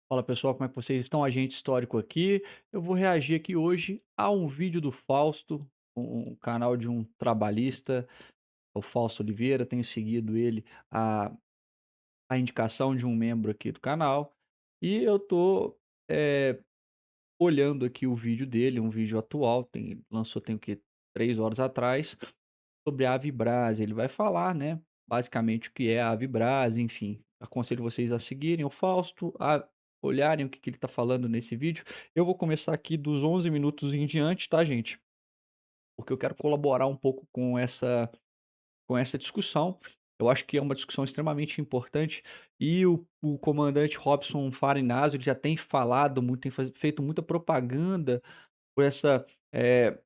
Fala pessoal, como é que vocês estão? Agente histórico aqui. Eu vou reagir aqui hoje a um vídeo do Fausto, um canal de um trabalhista, o Fausto Oliveira. Tenho seguido ele a, a indicação de um membro aqui do canal. E eu tô eh, olhando aqui o vídeo dele, um vídeo atual, lançou tem o que 3 horas atrás, sobre a Avibras. Ele vai falar, né, basicamente o que é a Avibras, enfim. Aconselho vocês a seguirem o Fausto, a olharem o que que ele está falando nesse vídeo. Eu vou começar aqui dos 11 minutos em diante, tá, gente? Porque eu quero colaborar um pouco com essa discussão. Eu acho que é uma discussão extremamente importante e o comandante Robson Farinazzo ele já tem falado muito, tem feito muita propaganda por essa, eh,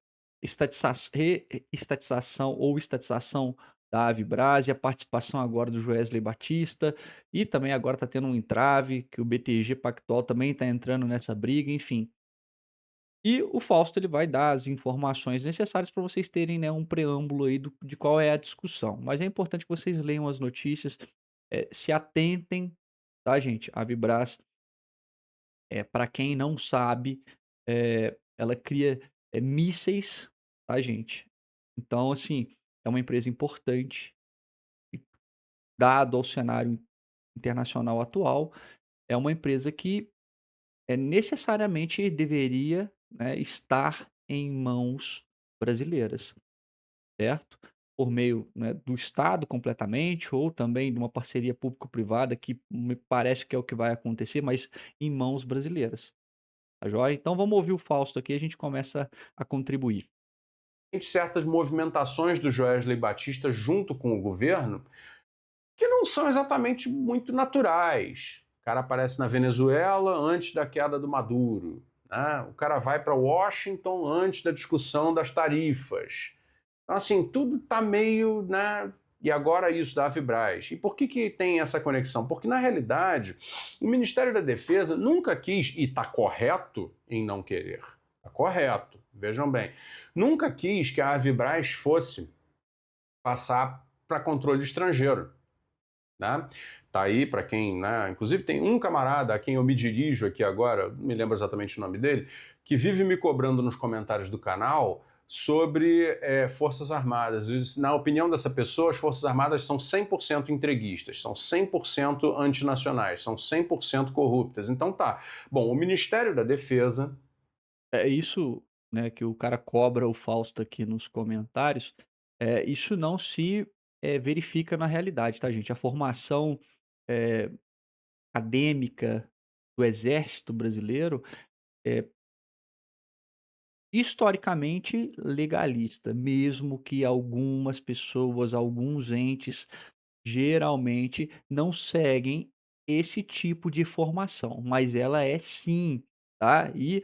estatização ou estatização da Avibras e a participação agora do Joesley Batista, e também agora está tendo um entrave, que o BTG Pactual também está entrando nessa briga, enfim. E o Fausto ele vai dar as informações necessárias para vocês terem, né, um preâmbulo aí de qual é a discussão. Mas é importante que vocês leiam as notícias, se atentem, tá gente? A Avibras, para quem não sabe, ela cria, mísseis, tá, gente. Então, assim, é uma empresa importante e dado ao cenário internacional atual, é uma empresa que, necessariamente deveria, né, estar em mãos brasileiras, certo? Por meio, né, do Estado completamente ou também de uma parceria público-privada que me parece que é o que vai acontecer, mas em mãos brasileiras. Tá joia? Então vamos ouvir o Fausto aqui e a gente começa a contribuir. Certas movimentações do Joesley Batista junto com o governo que não são exatamente muito naturais. O cara aparece na Venezuela antes da queda do Maduro, né? O cara vai para Washington antes da discussão das tarifas. Então, assim, tudo tá meio, né? E agora isso da Avibraz. E por que tem essa conexão? Porque, na realidade, o Ministério da Defesa nunca quis, e está correto em não querer, está correto, vejam bem, nunca quis que a Avibraz fosse passar para controle estrangeiro. Né? Tá aí para quem, né? Inclusive tem um camarada a quem eu me dirijo aqui agora, não me lembro exatamente o nome dele, que vive me cobrando nos comentários do canal sobre Forças Armadas. Na opinião dessa pessoa, as Forças Armadas são 100% entreguistas, são 100% antinacionais, são 100% corruptas. Então tá. Bom, o Ministério da Defesa. É isso, né, que o cara cobra o Fausto aqui nos comentários, isso não se, verifica na realidade, tá, gente? A formação, eh, acadêmica do exército brasileiro é historicamente legalista, mesmo que algumas pessoas, alguns entes, geralmente não seguem esse tipo de formação, mas ela é sim, tá? E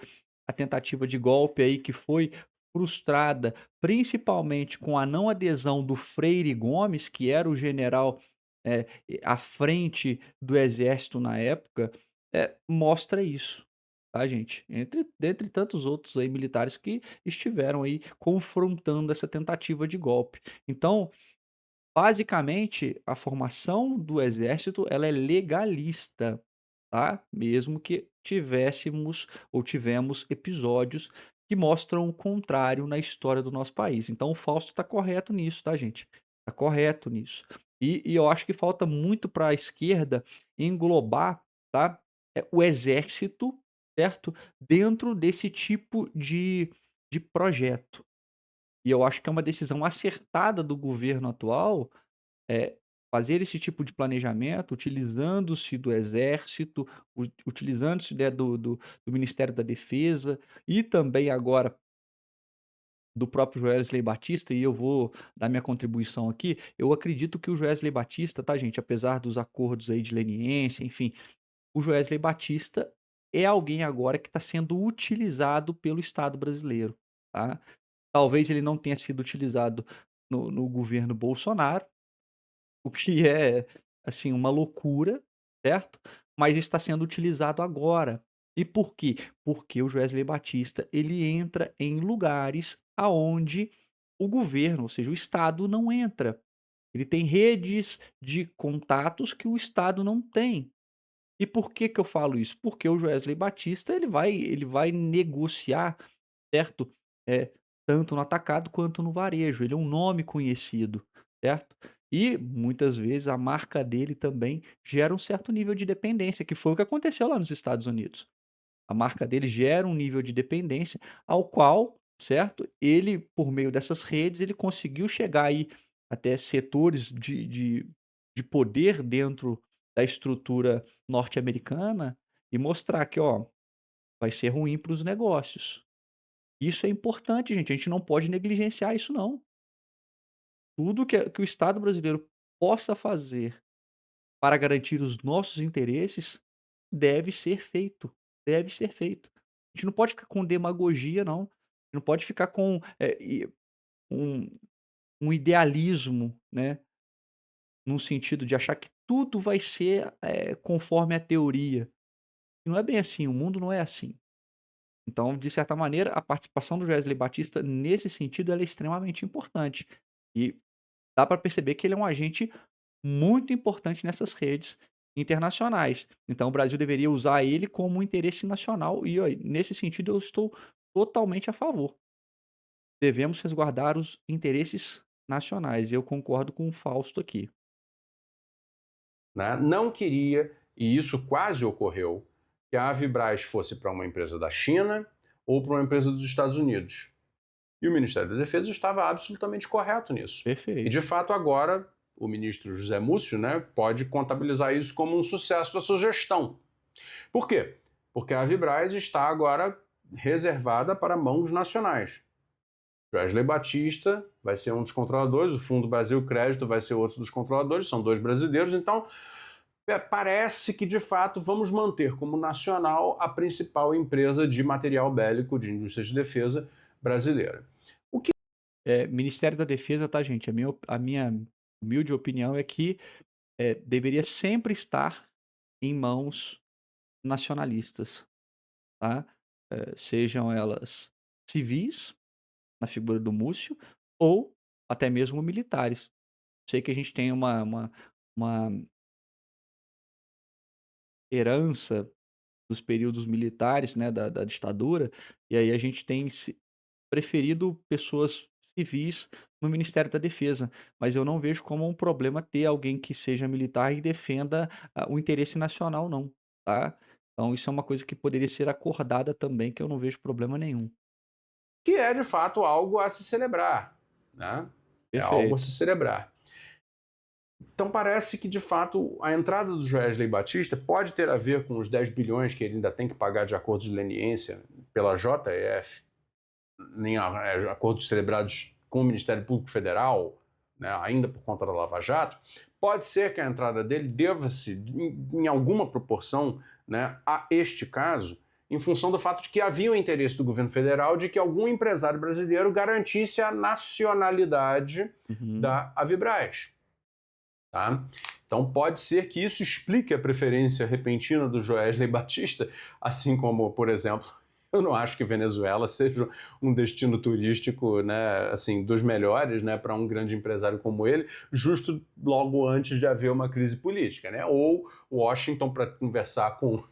a tentativa de golpe aí que foi frustrada, principalmente com a não adesão do Freire Gomes, que era o general, à frente do exército na época, mostra isso, tá, gente? Dentre tantos outros aí militares que estiveram aí confrontando essa tentativa de golpe. Então, basicamente, a formação do exército, ela é legalista, tá? Mesmo que tivéssemos ou tivemos episódios que mostram o contrário na história do nosso país. Então o Fausto tá correto nisso, tá, gente? Tá correto nisso. E eu acho que falta muito para a esquerda englobar, tá, o exército, certo? Dentro desse tipo de projeto. E eu acho que é uma decisão acertada do governo atual, fazer esse tipo de planejamento, utilizando-se do exército, utilizando-se, né, do Ministério da Defesa e também agora do próprio Joesley Batista, e eu vou dar minha contribuição aqui. Eu acredito que o Joesley Batista, tá, gente, apesar dos acordos aí de leniência, enfim, o Joesley Batista é alguém agora que está sendo utilizado pelo Estado brasileiro, tá? Talvez ele não tenha sido utilizado no governo Bolsonaro, o que é, assim, uma loucura, certo? Mas está sendo utilizado agora. E por quê? Porque o Joesley Batista, ele entra em lugares aonde o governo, ou seja, o Estado não entra. Ele tem redes de contatos que o Estado não tem. E por que que eu falo isso? Porque o Joesley Batista ele vai negociar, certo? É tanto no atacado quanto no varejo, ele é um nome conhecido, certo? E muitas vezes a marca dele também gera um certo nível de dependência, que foi o que aconteceu lá nos Estados Unidos. A marca dele gera um nível de dependência ao qual, certo, ele, por meio dessas redes, ele conseguiu chegar aí até setores de poder dentro da estrutura norte-americana e mostrar que, ó, vai ser ruim para os negócios. Isso é importante, gente, a gente não pode negligenciar isso não. Tudo que o Estado brasileiro possa fazer para garantir os nossos interesses deve ser feito, deve ser feito. A gente não pode ficar com demagogia não, a gente não pode ficar com, um um idealismo, né, no sentido de achar que tudo vai ser, conforme a teoria. E não é bem assim, o mundo não é assim. Então, de certa maneira, a participação do Wesley Batista nesse sentido ela é extremamente importante. E dá para perceber que ele é um agente muito importante nessas redes internacionais. Então o Brasil deveria usar ele como um interesse nacional e, ó, nesse sentido eu estou totalmente a favor. Devemos resguardar os interesses nacionais e eu concordo com o Fausto aqui. Né? Não queria, e isso quase ocorreu, que a Avibraz fosse para uma empresa da China ou para uma empresa dos Estados Unidos. E o Ministério da Defesa estava absolutamente correto nisso. E, de Perfeito. fato, agora o ministro José Múcio, né, pode contabilizar isso como um sucesso da sua gestão. Por quê? Porque a Avibraz está agora reservada para mãos nacionais. Wesley Batista vai ser um dos controladores, o Fundo Brasil Crédito vai ser outro dos controladores, são dois brasileiros, então parece que de fato vamos manter como nacional a principal empresa de material bélico de indústria de defesa brasileira. Ministério da Defesa, tá gente, a minha humilde opinião é que, deveria sempre estar em mãos nacionalistas, tá. Sejam elas civis, na figura do Múcio, ou até mesmo militares. Sei que a gente tem uma herança dos períodos militares, né, da ditadura, e aí a gente tem preferido pessoas civis no Ministério da Defesa, mas eu não vejo como um problema ter alguém que seja militar e defenda, o interesse nacional não, tá. Então isso é uma coisa que poderia ser acordada também, que eu não vejo problema nenhum. Que é de fato algo a se celebrar, né? É algo a Perfeito. se celebrar. Então parece que de fato a entrada do Joesley Batista pode ter a ver com os 10 bilhões que ele ainda tem que pagar de acordos de leniência pela JF, acordos celebrados com o Ministério Público Federal, né, ainda por conta da Lava Jato. Pode ser que a entrada dele deva-se, em alguma proporção, né, a este caso, em função do fato de que havia o interesse do governo federal de que algum empresário brasileiro garantisse a nacionalidade Uhum. da Avibraz. Tá? Então pode ser que isso explique a preferência repentina do Joesley Batista, assim como, por exemplo, eu não acho que Venezuela seja um destino turístico, né, assim, dos melhores, né, para um grande empresário como ele, justo logo antes de haver uma crise política, né? Ou Washington para conversar com,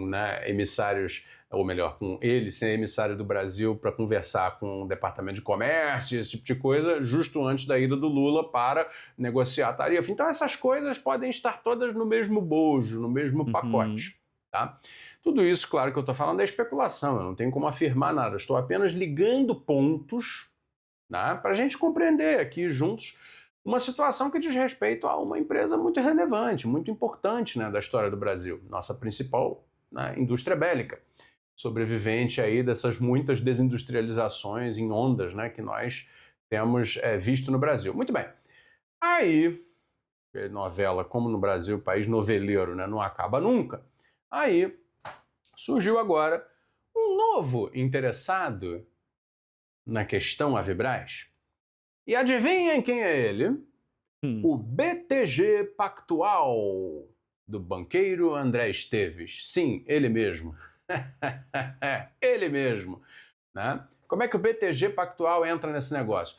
né, emissários, ou melhor, com ele ser emissário do Brasil para conversar com o Departamento de Comércio, esse tipo de coisa, justo antes da ida do Lula para negociar a tarifa. Então essas coisas podem estar todas no mesmo bojo, no mesmo Uhum. pacote. Tá? Tudo isso, claro que eu estou falando é especulação, eu não tenho como afirmar nada, eu estou apenas ligando pontos, né, para a gente compreender aqui juntos uma situação que diz respeito a uma empresa muito relevante, muito importante, né, da história do Brasil, nossa principal, né, indústria bélica, sobrevivente aí dessas muitas desindustrializações em ondas, né, que nós temos visto no Brasil. Muito bem. Aí, novela, como no Brasil, país noveleiro, né, não acaba nunca. Aí surgiu agora um novo interessado na questão Avibraz. E adivinhem quem é ele? Hum. O BTG Pactual, do banqueiro André Esteves. Sim, ele mesmo. Ele mesmo. Né? Como é que o BTG Pactual entra nesse negócio?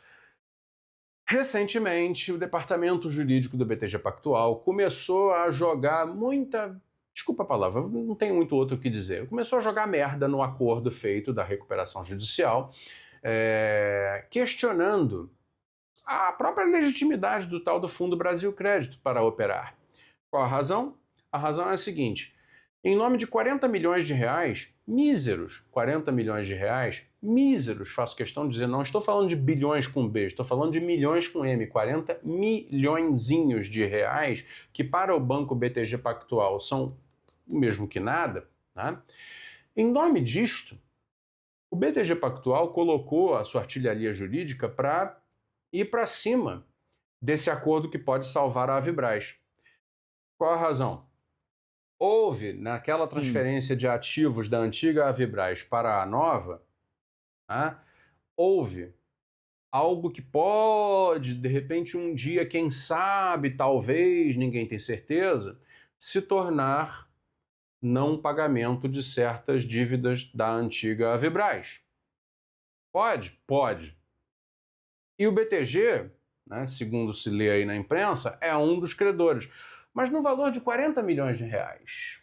Recentemente, o departamento jurídico do BTG Pactual começou a jogar muita desculpa a palavra, não tenho muito outro o que dizer, começou a jogar merda no acordo feito da recuperação judicial, questionando a própria legitimidade do tal do Fundo Brasil Crédito para operar. Qual a razão? A razão é a seguinte: em nome de 40 milhões de reais, míseros 40 milhões de reais, míseros, faço questão de dizer, não estou falando de bilhões com B, estou falando de milhões com M, 40 milhõezinhos de reais, que para o Banco BTG Pactual são o mesmo que nada, né? Em nome disto, o BTG Pactual colocou a sua artilharia jurídica para ir para cima desse acordo que pode salvar a Avibraz. Qual a razão? Houve, naquela Hum, transferência de ativos da antiga Avibraz para a nova, tá? Houve algo que pode, de repente, um dia, quem sabe, talvez, ninguém tem certeza, se tornar não pagamento de certas dívidas da antiga Avibraz. Pode? Pode. E o BTG, né, segundo se lê aí na imprensa, é um dos credores, mas no valor de 40 milhões de reais.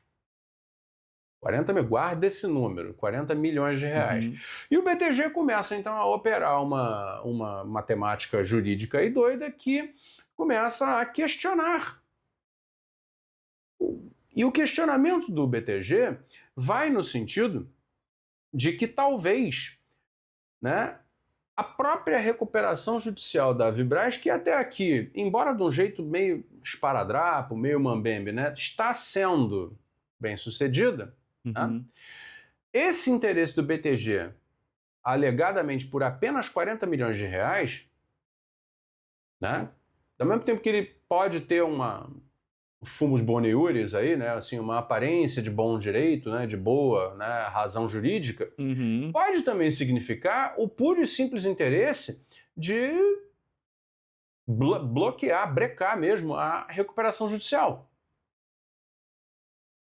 40 mil, guarda esse número, 40 milhões de reais. uhum. E o BTG começa então a operar uma matemática jurídica e doida que começa a questionar. E o questionamento do BTG vai no sentido de que talvez, né, a própria recuperação judicial da Vibraz, que até aqui, embora de um jeito meio esparadrapo, meio mambembe, né, está sendo bem sucedida, né, Uhum. esse interesse do BTG, alegadamente por apenas 40 milhões de reais, né, ao mesmo tempo que ele pode ter uma fumus boniuris aí, né, assim, uma aparência de bom direito, né, de boa, né, razão jurídica, Uhum. pode também significar o puro e simples interesse de bloquear, brecar mesmo a recuperação judicial.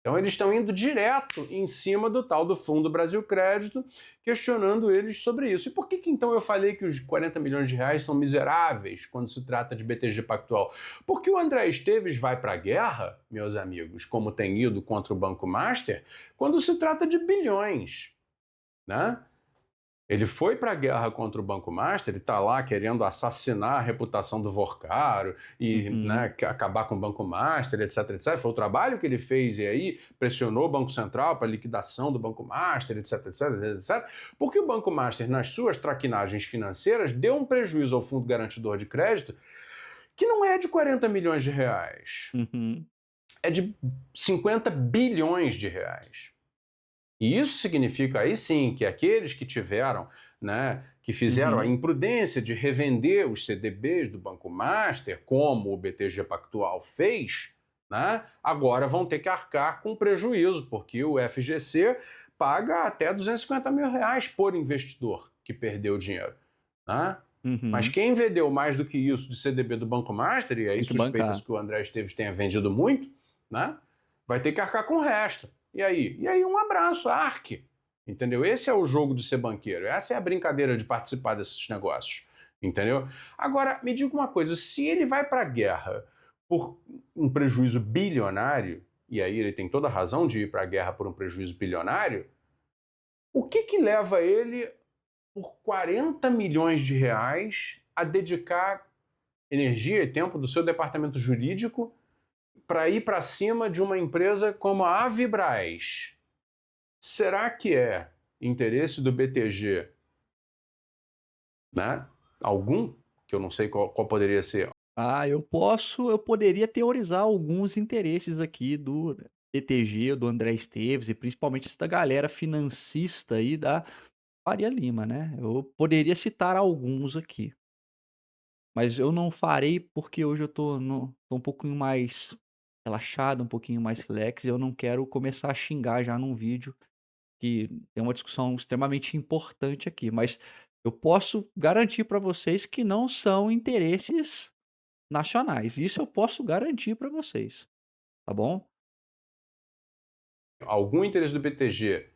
Então eles estão indo direto em cima do tal do Fundo Brasil Crédito, questionando eles sobre isso. E por que então eu falei que os 40 milhões de reais são miseráveis quando se trata de BTG Pactual? Porque o André Esteves vai para a guerra, meus amigos, como tem ido contra o Banco Master, quando se trata de bilhões, né? Ele foi para a guerra contra o Banco Master, ele está lá querendo assassinar a reputação do Vorcaro e, Uhum. né, acabar com o Banco Master, etc, etc. Foi o trabalho que ele fez e aí pressionou o Banco Central para a liquidação do Banco Master, etc, etc, etc. Porque o Banco Master, nas suas traquinagens financeiras, deu um prejuízo ao Fundo Garantidor de Crédito que não é de 40 milhões de reais, Uhum. é de 50 bilhões de reais. E isso significa aí sim que aqueles que tiveram, né, que fizeram a Uhum. imprudência de revender os CDBs do Banco Master, como o BTG Pactual fez, né, agora vão ter que arcar com prejuízo, porque o FGC paga até 250 mil reais por investidor que perdeu o dinheiro. Né? Mas Uhum. quem vendeu mais do que isso de CDB do Banco Master, e aí Tem que suspeitas bancar. que o André Esteves tenha vendido muito, né, vai ter que arcar com o resto. E aí? E aí um abraço, arque. Entendeu? Esse é o jogo de ser banqueiro. Essa é a brincadeira de participar desses negócios. Entendeu? Agora, me diga uma coisa: se ele vai para a guerra por um prejuízo bilionário, e aí ele tem toda a razão de ir para a guerra por um prejuízo bilionário, o que leva ele, por 40 milhões de reais, a dedicar energia e tempo do seu departamento jurídico para ir para cima de uma empresa como a Avibraz? Será que é interesse do BTG, né? Algum, que eu não sei qual poderia ser. Ah, eu poderia teorizar alguns interesses aqui do BTG, do André Esteves e principalmente essa galera financista aí da Faria Lima, né. Eu poderia citar alguns aqui, mas eu não farei porque hoje eu tô um pouquinho mais relaxado, um pouquinho mais relax e eu não quero começar a xingar já num vídeo que tem uma discussão extremamente importante aqui, mas eu posso garantir para vocês que não são interesses nacionais, isso eu posso garantir para vocês, tá bom? Algum interesse do BTG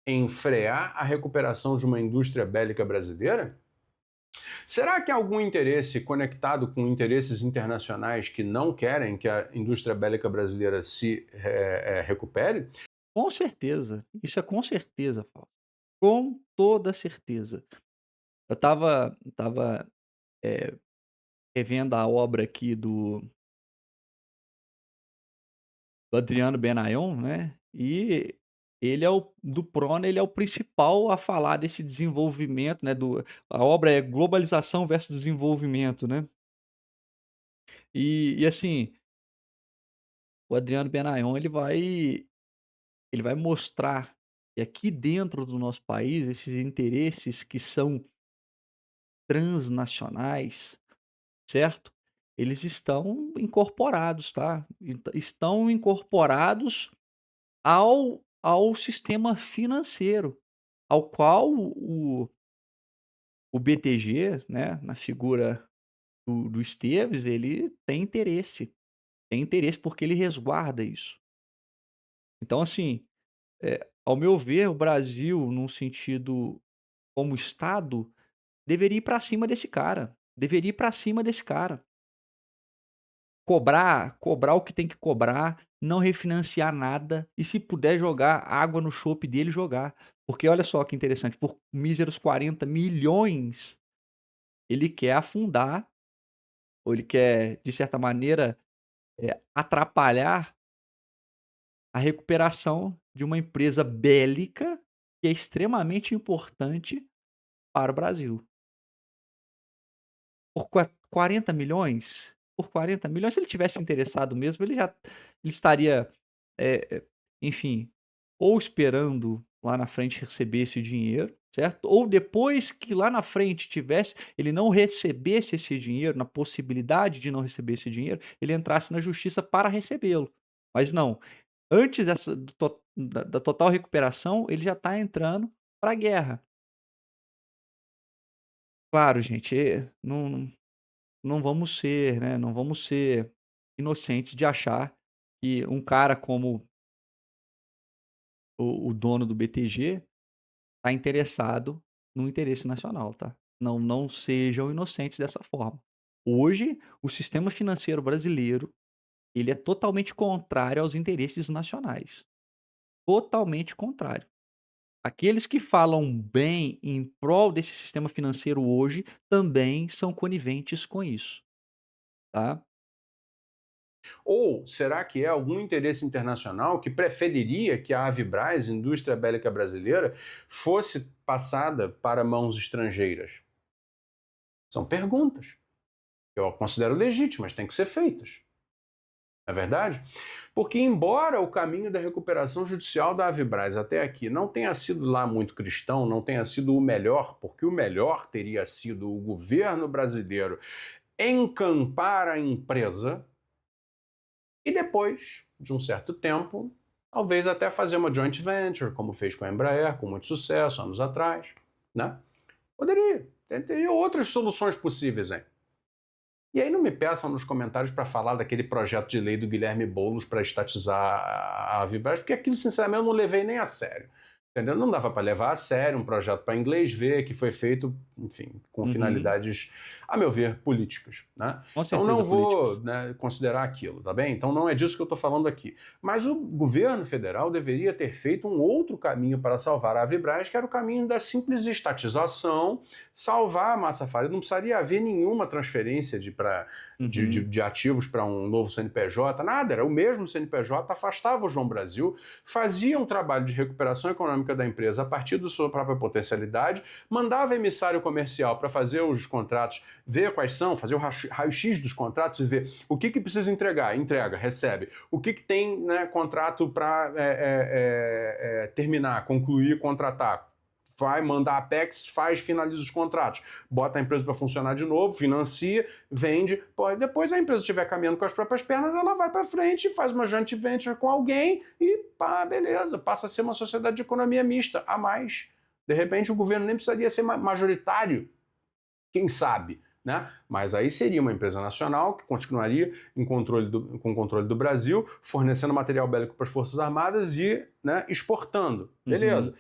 em frear a recuperação de uma indústria bélica brasileira? Será que há algum interesse conectado com interesses internacionais que não querem que a indústria bélica brasileira se recupere? Com certeza, isso é com certeza, Fausto, com toda certeza. Eu estava, eh, revendo a obra aqui do Adriano Benayoun, né, e ele é o do Prona, ele é o principal a falar desse desenvolvimento, né, a obra é Globalização versus Desenvolvimento, né. E assim, o Adriano Benayoun ele vai mostrar que aqui dentro do nosso país, esses interesses que são transnacionais, certo? Eles estão incorporados, tá? Estão incorporados ao sistema financeiro, ao qual o BTG, né, na figura do Esteves, ele tem interesse porque ele resguarda isso. Então assim, ao meu ver, o Brasil, num sentido como Estado, deveria ir pra cima desse cara, deveria ir pra cima desse cara. Cobrar o que tem que cobrar, não refinanciar nada e se puder jogar água no chope dele, jogar. Porque olha só que interessante, por míseros 40 milhões ele quer afundar, ou ele quer, de certa maneira, atrapalhar a recuperação de uma empresa bélica que é extremamente importante para o Brasil. Por 40 milhões? Por 40 milhões, se ele tivesse interessado mesmo, ele estaria, enfim, ou esperando lá na frente receber esse dinheiro, certo? Ou depois que lá na frente ele não recebesse esse dinheiro, na possibilidade de não receber esse dinheiro, ele entrasse na justiça para recebê-lo. Mas não, antes da total recuperação, ele já está entrando para a guerra. Claro, gente, não vamos ser, né, não vamos ser inocentes de achar que um cara como o dono do BTG tá interessado no interesse nacional, tá. Não sejam inocentes dessa forma. Hoje, o sistema financeiro brasileiro, ele é totalmente contrário aos interesses nacionais, totalmente contrário. Aqueles que falam bem em prol desse sistema financeiro hoje, também são coniventes com isso, tá. Ou será que é algum interesse internacional que preferiria que a Avibraz, indústria bélica brasileira, fosse passada para mãos estrangeiras? São perguntas que eu considero legítimas, têm que ser feitas. Não é verdade? Porque, embora o caminho da recuperação judicial da Avibraz até aqui não tenha sido lá muito cristão, não tenha sido o melhor, porque o melhor teria sido o governo brasileiro encampar a empresa e depois de um certo tempo, talvez até fazer uma joint venture, como fez com a Embraer, com muito sucesso anos atrás, né? Poderia, teria outras soluções possíveis, hein? E aí não me peçam nos comentários para falar daquele projeto de lei do Guilherme Boulos para estatizar a Vibraz, porque aquilo, sinceramente, eu não levei nem a sério. Entendeu? Não dava para levar a sério um projeto para inglês ver, que foi feito, enfim, com Uhum. finalidades, a meu ver, políticas. Né? Com Então não certeza vou, políticas. né, considerar aquilo, tá bem? Então não é disso que eu estou falando aqui. Mas o governo federal deveria ter feito um outro caminho para salvar a Vibraz, que era o caminho da simples estatização, salvar a massa falida. Não precisaria haver nenhuma transferência Uhum. de ativos para um novo CNPJ, nada, era o mesmo CNPJ, afastava o João Brasil, fazia um trabalho de recuperação econômica da empresa a partir da sua própria potencialidade, mandava emissário comercial para fazer os contratos, ver quais são, fazer o raio-x dos contratos e ver o que precisa entregar, entrega, recebe, o que tem, né, contrato para terminar, concluir, contratar, vai mandar a Apex, finaliza os contratos, bota a empresa para funcionar de novo, financia, vende, depois a empresa estiver caminhando com as próprias pernas, ela vai para frente, faz uma joint venture com alguém e pá, beleza, passa a ser uma sociedade de economia mista, a mais. De repente o governo nem precisaria ser majoritário, quem sabe, né? Mas aí seria uma empresa nacional que continuaria com controle do Brasil, fornecendo material bélico para as Forças Armadas e, né, exportando. Uhum. Beleza.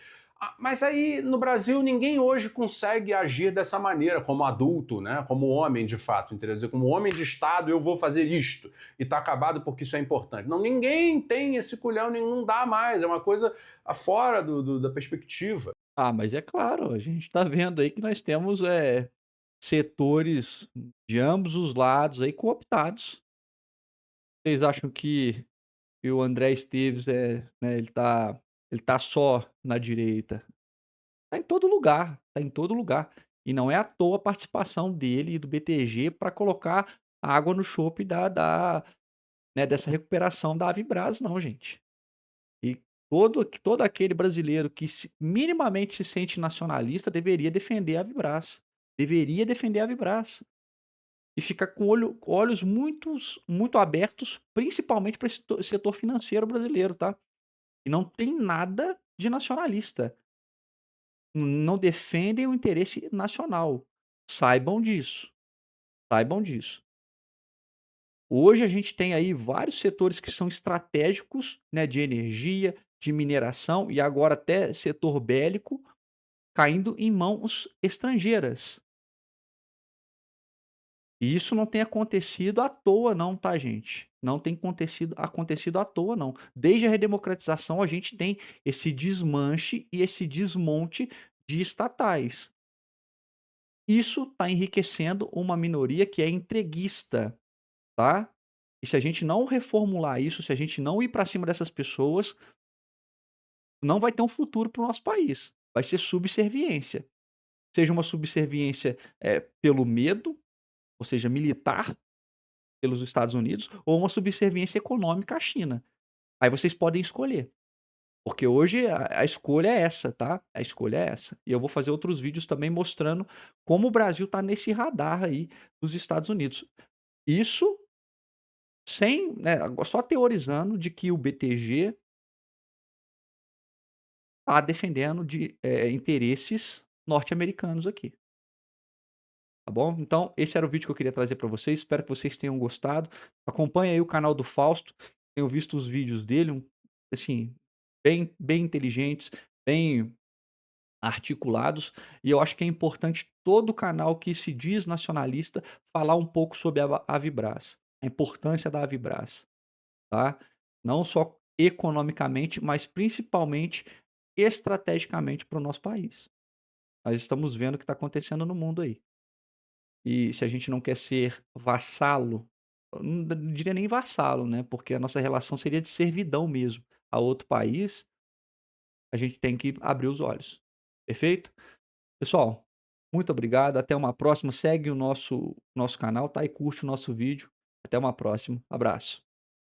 Mas aí no Brasil ninguém hoje consegue agir dessa maneira, como adulto, né? Como homem de fato, entendeu? Dizer, como homem de Estado eu vou fazer isto e tá acabado porque isso é importante. Não, ninguém tem esse culhão, não dá mais, é uma coisa fora da perspectiva. Ah, mas é claro, a gente tá vendo aí que nós temos, setores de ambos os lados aí cooptados. Vocês acham que o André Esteves né, ele tá só na direita? Tá em todo lugar, tá em todo lugar. E não é à toa a participação dele e do BTG para colocar água no chope né, dessa recuperação da Avibras não, gente. E todo aquele brasileiro que minimamente se sente nacionalista deveria defender a Avibras. Deveria defender a Avibras. E ficar com olhos muito abertos, principalmente para esse setor financeiro brasileiro, tá? E não tem nada de nacionalista. Não defendem o interesse nacional. Saibam disso, saibam disso. Hoje a gente tem aí vários setores que são estratégicos, né, de energia, de mineração e agora até setor bélico caindo em mãos estrangeiras. E isso não tem acontecido à toa não, tá gente? Não tem acontecido à toa não. Desde a redemocratização a gente tem esse desmanche e esse desmonte de estatais. Isso está enriquecendo uma minoria que é entreguista, tá? E se a gente não reformular isso, se a gente não ir para cima dessas pessoas, não vai ter um futuro para o nosso país. Vai ser subserviência. Seja uma subserviência pelo medo, ou seja, militar, pelos Estados Unidos, ou uma subserviência econômica à China. Aí vocês podem escolher. Porque hoje a escolha é essa, tá? A escolha é essa. E eu vou fazer outros vídeos também mostrando como o Brasil tá nesse radar aí dos Estados Unidos. Isso sem, né, só teorizando de que o BTG tá defendendo interesses norte-americanos aqui, tá bom? Então, esse era o vídeo que eu queria trazer para vocês. Espero que vocês tenham gostado. Acompanhe aí o canal do Fausto. Tenho visto os vídeos dele, assim, bem inteligentes, bem articulados, e eu acho que é importante todo canal que se diz nacionalista falar um pouco sobre a Avibras, a importância da Avibras, tá? Não só economicamente, mas principalmente estrategicamente para o nosso país. Nós estamos vendo o que está acontecendo no mundo aí. E se a gente não quer ser vassalo, eu não diria nem vassalo, né? Porque a nossa relação seria de servidão mesmo a outro país, a gente tem que abrir os olhos. Perfeito? Pessoal, muito obrigado. Até uma próxima. Segue o nosso canal, tá? E curte o nosso vídeo. Até uma próxima. Abraço.